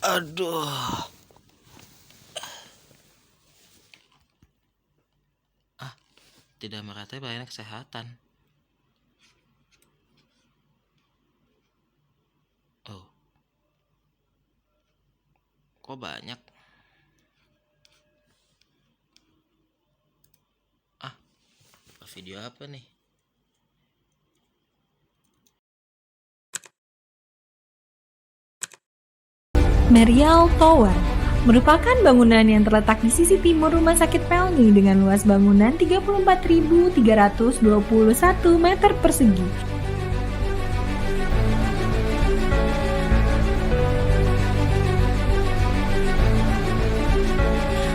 Aduh. Tidak meratai pelayanan kesehatan. Oh. Kok banyak? Video apa nih? Merial Tower merupakan bangunan yang terletak di sisi timur Rumah Sakit Pelni dengan luas bangunan 34.321 meter persegi.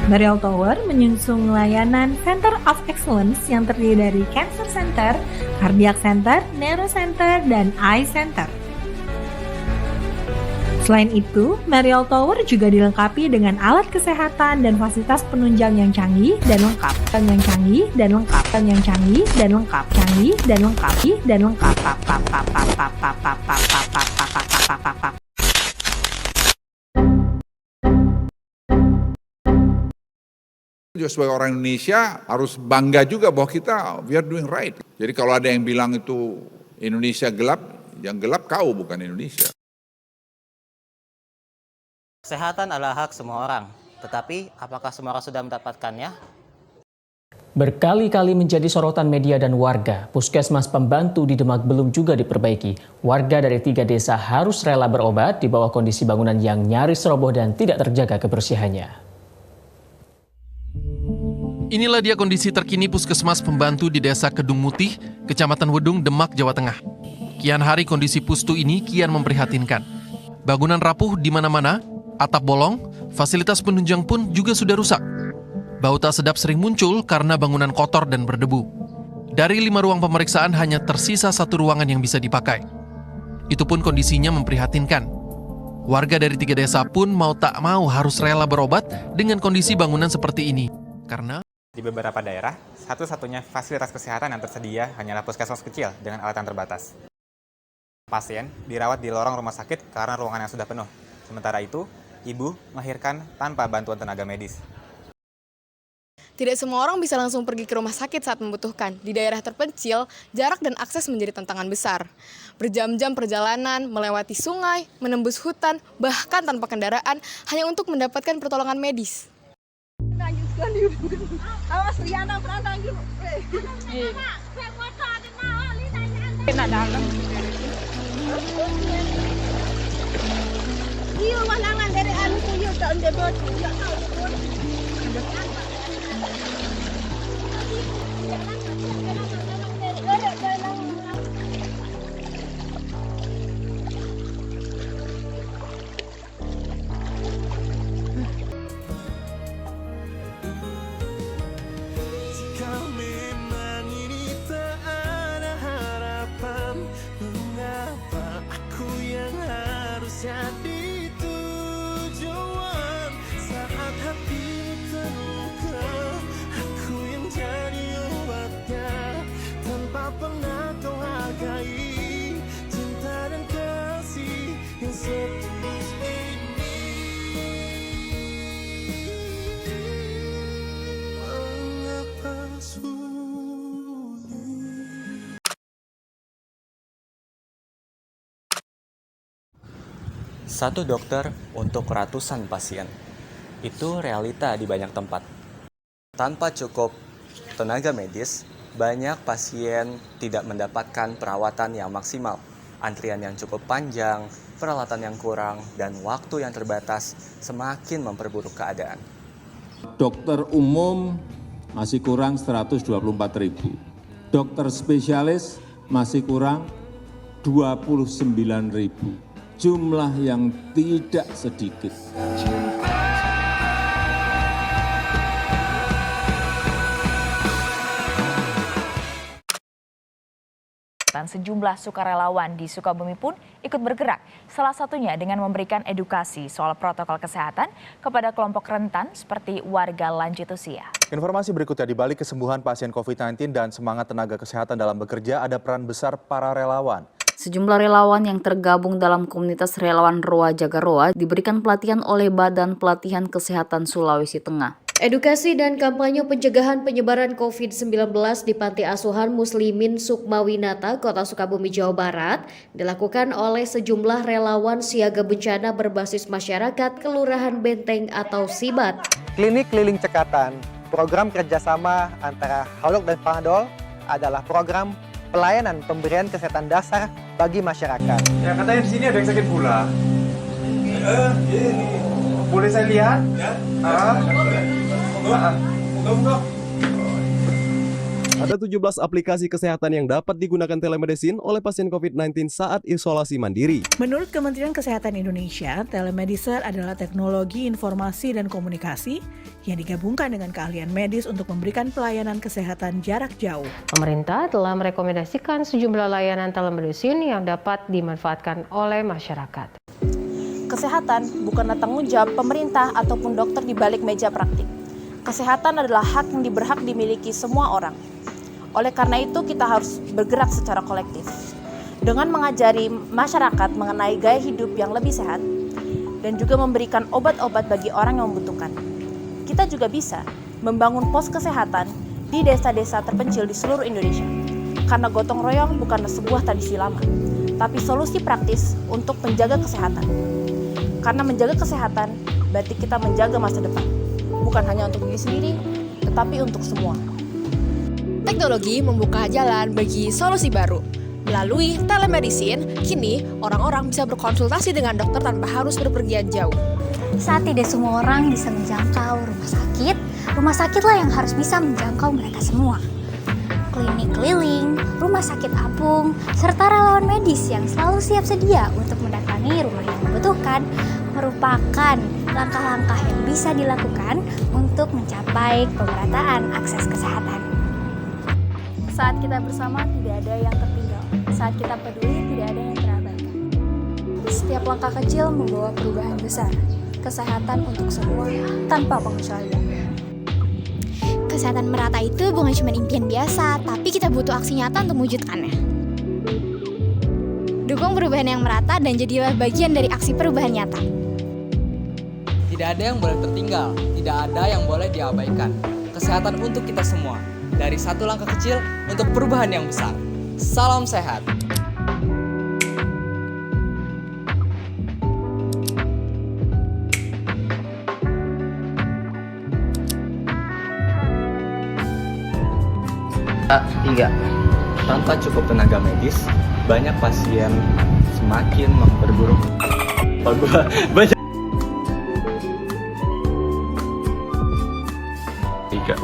Merial Tower menyusung layanan Center of Excellence yang terdiri dari Cancer Center, Cardiac Center, Neuro Center, dan Eye Center. Selain itu, Merial Tower juga dilengkapi dengan alat kesehatan dan fasilitas penunjang yang canggih dan lengkap, Juga sebagai orang Indonesia harus bangga juga bahwa kita we are doing right. Jadi kalau ada yang bilang itu Indonesia gelap, yang gelap kau bukan Indonesia. Kesehatan adalah hak semua orang, tetapi apakah semua orang sudah mendapatkannya? Berkali-kali menjadi sorotan media dan warga, puskesmas pembantu di Demak belum juga diperbaiki. Warga dari 3 desa harus rela berobat di bawah kondisi bangunan yang nyaris roboh dan tidak terjaga kebersihannya. Inilah dia kondisi terkini puskesmas pembantu di Desa Kedung Mutih, Kecamatan Wedung, Demak, Jawa Tengah. Kian hari kondisi pustu ini kian memprihatinkan. Bangunan rapuh di mana-mana, atap bolong, fasilitas penunjang pun juga sudah rusak. Bau tak sedap sering muncul karena bangunan kotor dan berdebu. Dari 5 ruang pemeriksaan hanya tersisa 1 ruangan yang bisa dipakai. Itu pun kondisinya memprihatinkan. Warga dari 3 desa pun mau tak mau harus rela berobat dengan kondisi bangunan seperti ini. Karena di beberapa daerah, satu-satunya fasilitas kesehatan yang tersedia hanyalah puskesmas kecil dengan alat yang terbatas. Pasien dirawat di lorong rumah sakit karena ruangan yang sudah penuh. Sementara itu, ibu melahirkan tanpa bantuan tenaga medis. Tidak semua orang bisa langsung pergi ke rumah sakit saat membutuhkan. Di daerah terpencil, jarak dan akses menjadi tantangan besar. Berjam-jam perjalanan, melewati sungai, menembus hutan, bahkan tanpa kendaraan, hanya untuk mendapatkan pertolongan medis. Jadi tujuan saat hati terluka, aku yang jadi obatnya tanpa pernah kau hargai cinta dan kasih yang setulus ini. Mengapa sulit? Satu dokter untuk ratusan pasien. Itu realita di banyak tempat. Tanpa cukup tenaga medis, banyak pasien tidak mendapatkan perawatan yang maksimal. Antrian yang cukup panjang, peralatan yang kurang, dan waktu yang terbatas semakin memperburuk keadaan. Dokter umum masih kurang 124.000. Dokter spesialis masih kurang 29.000. Jumlah yang tidak sedikit. Dan sejumlah sukarelawan di Sukabumi pun ikut bergerak, salah satunya dengan memberikan edukasi soal protokol kesehatan kepada kelompok rentan seperti warga lanjut usia. Informasi berikutnya, di balik kesembuhan pasien COVID-19 dan semangat tenaga kesehatan dalam bekerja, ada peran besar para relawan. Sejumlah relawan yang tergabung dalam komunitas relawan Roa Jaga Roa diberikan pelatihan oleh Badan Pelatihan Kesehatan Sulawesi Tengah. Edukasi dan kampanye pencegahan penyebaran COVID-19 di Panti Asuhan Muslimin Sukmawinata, Kota Sukabumi, Jawa Barat, dilakukan oleh sejumlah relawan siaga bencana berbasis masyarakat Kelurahan Benteng atau SIBAT. Klinik Keliling Cekatan, program kerjasama antara Haluk dan Panadol adalah program pelayanan pemberian kesehatan dasar bagi masyarakat. Ya, katanya di sini ada yang sakit pula. Boleh saya lihat? Ya. Ada 17 aplikasi kesehatan yang dapat digunakan telemedicine oleh pasien COVID-19 saat isolasi mandiri. Menurut Kementerian Kesehatan Indonesia, telemedicine adalah teknologi informasi dan komunikasi yang digabungkan dengan keahlian medis untuk memberikan pelayanan kesehatan jarak jauh. Pemerintah telah merekomendasikan sejumlah layanan telemedicine yang dapat dimanfaatkan oleh masyarakat. Kesehatan bukanlah tanggung jawab pemerintah ataupun dokter di balik meja praktik. Kesehatan adalah hak yang berhak dimiliki semua orang. Oleh karena itu, kita harus bergerak secara kolektif. Dengan mengajari masyarakat mengenai gaya hidup yang lebih sehat, dan juga memberikan obat-obat bagi orang yang membutuhkan. Kita juga bisa membangun pos kesehatan di desa-desa terpencil di seluruh Indonesia. Karena gotong royong bukanlah sebuah tradisi lama, tapi solusi praktis untuk menjaga kesehatan. Karena menjaga kesehatan, berarti kita menjaga masa depan. Bukan hanya untuk diri sendiri, tetapi untuk semua. Teknologi membuka jalan bagi solusi baru. Melalui telemedicine, kini orang-orang bisa berkonsultasi dengan dokter tanpa harus berpergian jauh. Saat tidak semua orang bisa menjangkau rumah sakitlah yang harus bisa menjangkau mereka semua. Klinik keliling, rumah sakit apung, serta relawan medis yang selalu siap sedia untuk mendatangi rumah yang membutuhkan merupakan langkah-langkah yang bisa dilakukan untuk mencapai pemerataan akses kesehatan. Saat kita bersama, tidak ada yang tertinggal. Saat kita peduli, tidak ada yang terabaikan. Setiap langkah kecil membawa perubahan besar. Kesehatan untuk semua, tanpa pengecualian. Kesehatan merata itu bukan cuma impian biasa, tapi kita butuh aksi nyata untuk mewujudkannya. Dukung perubahan yang merata dan jadilah bagian dari aksi perubahan nyata. Tidak ada yang boleh tertinggal, tidak ada yang boleh diabaikan. Kesehatan untuk kita semua, dari satu langkah kecil untuk perubahan yang besar. Salam sehat. Tiga, tanpa cukup tenaga medis, banyak pasien semakin memperburuk. Tiga,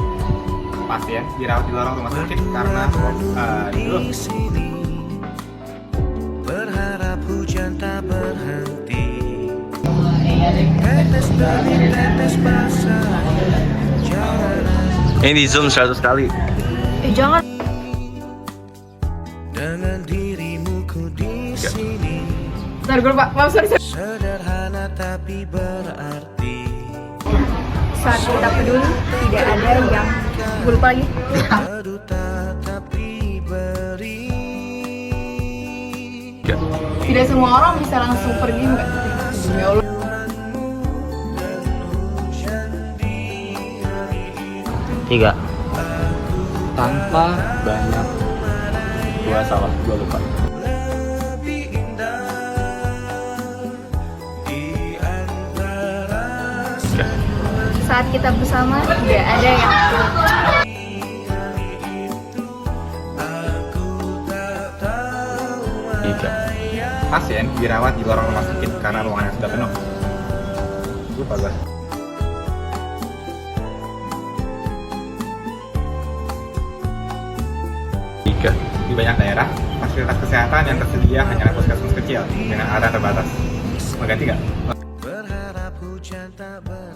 pasien dirawat di lorong rumah sakit karena berharap hujan tak berhenti. Tetes demi tetes basah. ini di zoom 100 kali. Jangan. Dengan dirimu ku di sini. Bentar, gue lupa. Maaf, sorry. Sederhana tapi berarti. Saat kita peduli, tidak ada yang... Gue lupa lagi. Berduta tapi beri. Tidak semua orang bisa langsung pergi, enggak? Ya Allah. Tiga, tanpa banyak gue lupa. Saat kita bersama, tidak ada yang... Tiga, pasien dirawat di lorong rumah sakit karena ruangan yang sudah penuh. Lupa gue. Tiga, Di banyak daerah, fasilitas kesehatan yang tersedia hanyalah puskesmas kecil dengan area terbatas. Mengganti nggak? Berharap hujan tak ber